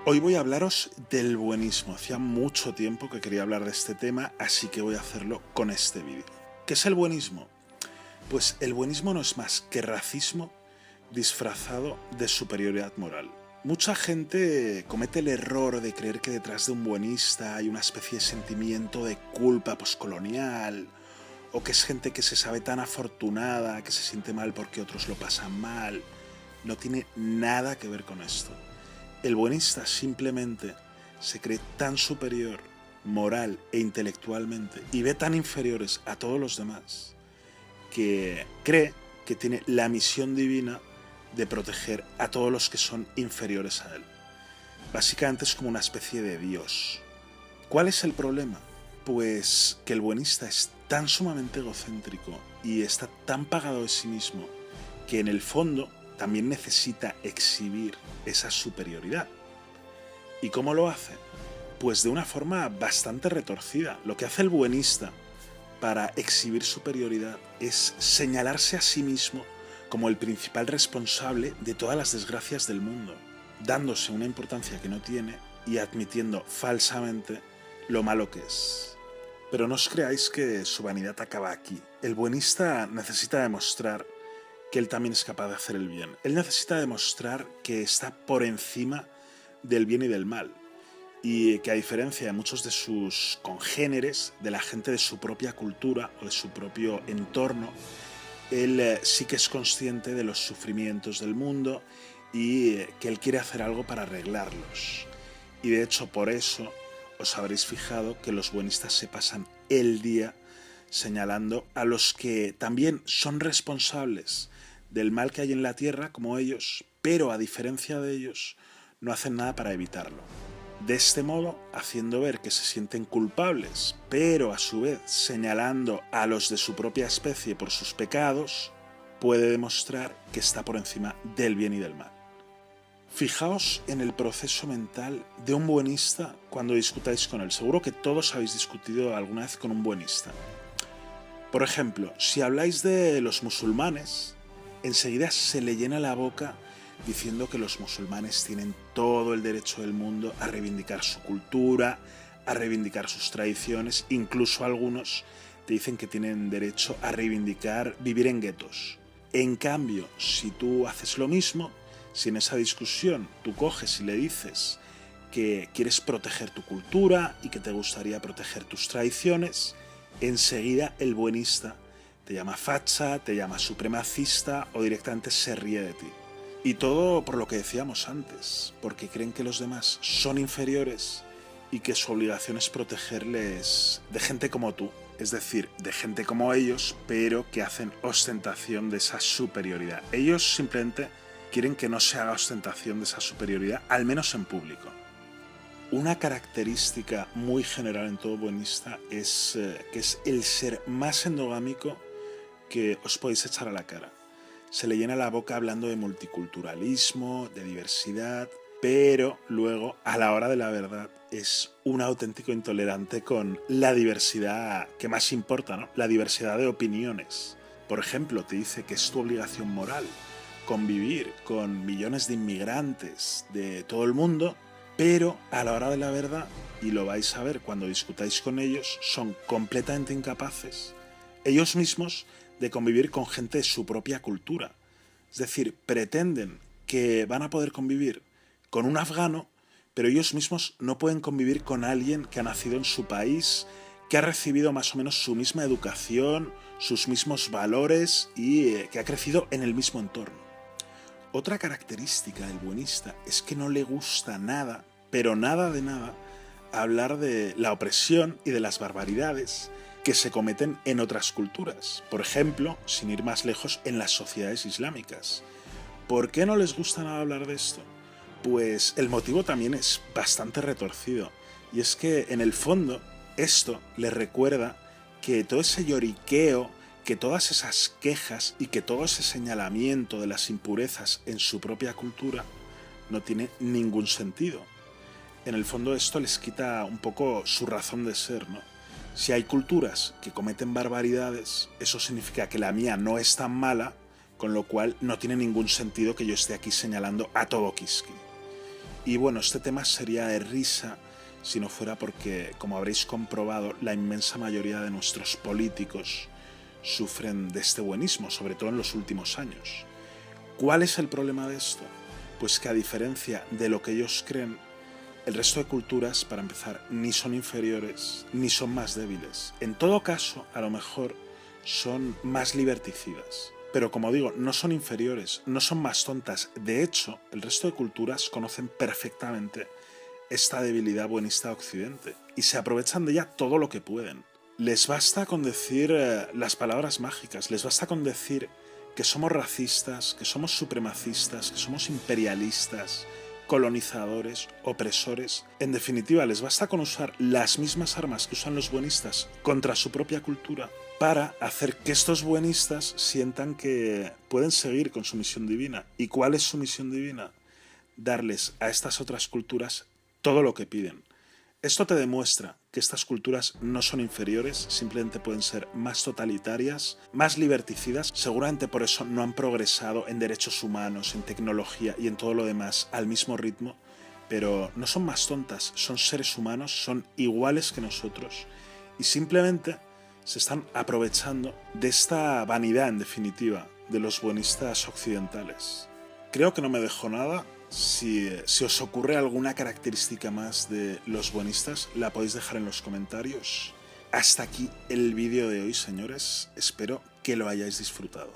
Hoy voy a hablaros del buenismo. Hacía mucho tiempo que quería hablar de este tema, así que voy a hacerlo con este vídeo. ¿Qué es el buenismo? Pues el buenismo no es más que racismo disfrazado de superioridad moral. Mucha gente comete el error de creer que detrás de un buenista hay una especie de sentimiento de culpa poscolonial, o que es gente que se sabe tan afortunada, que se siente mal porque otros lo pasan mal. No tiene nada que ver con esto. El buenista simplemente se cree tan superior, moral e intelectualmente, y ve tan inferiores a todos los demás, que cree que tiene la misión divina de proteger a todos los que son inferiores a él. Básicamente es como una especie de Dios. ¿Cuál es el problema? Pues que el buenista es tan sumamente egocéntrico y está tan pagado de sí mismo que en el fondo también necesita exhibir esa superioridad. ¿Y cómo lo hace? Pues de una forma bastante retorcida. Lo que hace el buenista para exhibir superioridad es señalarse a sí mismo como el principal responsable de todas las desgracias del mundo, dándose una importancia que no tiene y admitiendo falsamente lo malo que es. Pero no os creáis que su vanidad acaba aquí. El buenista necesita demostrar que él también es capaz de hacer el bien. Él necesita demostrar que está por encima del bien y del mal, y que a diferencia de muchos de sus congéneres, de la gente de su propia cultura o de su propio entorno, él sí que es consciente de los sufrimientos del mundo y que él quiere hacer algo para arreglarlos. Y de hecho por eso os habréis fijado que los buenistas se pasan el día señalando a los que también son responsables del mal que hay en la tierra como ellos, pero a diferencia de ellos no hacen nada para evitarlo. De este modo, haciendo ver que se sienten culpables, pero a su vez señalando a los de su propia especie por sus pecados, puede demostrar que está por encima del bien y del mal. Fijaos en el proceso mental de un buenista cuando discutáis con él. Seguro que todos habéis discutido alguna vez con un buenista. Por ejemplo, si habláis de los musulmanes, enseguida se le llena la boca diciendo que los musulmanes tienen todo el derecho del mundo a reivindicar su cultura, a reivindicar sus tradiciones, incluso algunos te dicen que tienen derecho a reivindicar vivir en guetos. En cambio, si tú haces lo mismo, si en esa discusión tú coges y le dices que quieres proteger tu cultura y que te gustaría proteger tus tradiciones, enseguida el buenista te llama facha, te llama supremacista o directamente se ríe de ti. Y todo por lo que decíamos antes, porque creen que los demás son inferiores y que su obligación es protegerles de gente como tú, es decir, de gente como ellos, pero que hacen ostentación de esa superioridad. Ellos simplemente quieren que no se haga ostentación de esa superioridad, al menos en público. Una característica muy general en todo buenista es que es el ser más endogámico que os podéis echar a la cara. Se le llena la boca hablando de multiculturalismo, de diversidad, pero luego, a la hora de la verdad, es un auténtico intolerante con la diversidad que más importa, ¿no? La diversidad de opiniones. Por ejemplo, te dice que es tu obligación moral convivir con millones de inmigrantes de todo el mundo, pero a la hora de la verdad, y lo vais a ver cuando discutáis con ellos, son completamente incapaces, ellos mismos, de convivir con gente de su propia cultura. Es decir, pretenden que van a poder convivir con un afgano, pero ellos mismos no pueden convivir con alguien que ha nacido en su país, que ha recibido más o menos su misma educación, sus mismos valores y que ha crecido en el mismo entorno. Otra característica del buenista es que no le gusta nada, pero nada de nada, hablar de la opresión y de las barbaridades que se cometen en otras culturas. Por ejemplo, sin ir más lejos, en las sociedades islámicas. ¿Por qué no les gusta nada hablar de esto? Pues el motivo también es bastante retorcido. Y es que, en el fondo, esto les recuerda que todo ese lloriqueo, que todas esas quejas y que todo ese señalamiento de las impurezas en su propia cultura no tiene ningún sentido. En el fondo esto les quita un poco su razón de ser, ¿no? Si hay culturas que cometen barbaridades, eso significa que la mía no es tan mala, con lo cual no tiene ningún sentido que yo esté aquí señalando a todo Kiski. Y bueno, este tema sería de risa si no fuera porque, como habréis comprobado, la inmensa mayoría de nuestros políticos sufren de este buenismo, sobre todo en los últimos años. ¿Cuál es el problema de esto? Pues que a diferencia de lo que ellos creen, el resto de culturas, para empezar, ni son inferiores, ni son más débiles. En todo caso, a lo mejor son más liberticidas. Pero como digo, no son inferiores, no son más tontas. De hecho, el resto de culturas conocen perfectamente esta debilidad buenista de Occidente y se aprovechan de ella todo lo que pueden. Les basta con decir las palabras mágicas, les basta con decir que somos racistas, que somos supremacistas, que somos imperialistas, colonizadores, opresores. En definitiva, les basta con usar las mismas armas que usan los buenistas contra su propia cultura para hacer que estos buenistas sientan que pueden seguir con su misión divina. ¿Y cuál es su misión divina? Darles a estas otras culturas todo lo que piden. Esto te demuestra que estas culturas no son inferiores, simplemente pueden ser más totalitarias, más liberticidas. Seguramente por eso no han progresado en derechos humanos, en tecnología y en todo lo demás al mismo ritmo, pero no son más tontas, son seres humanos, son iguales que nosotros y simplemente se están aprovechando de esta vanidad, en definitiva, de los buenistas occidentales. Creo que no me dejo nada. Si os ocurre alguna característica más de los buenistas, la podéis dejar en los comentarios. Hasta aquí el vídeo de hoy, señores. Espero que lo hayáis disfrutado.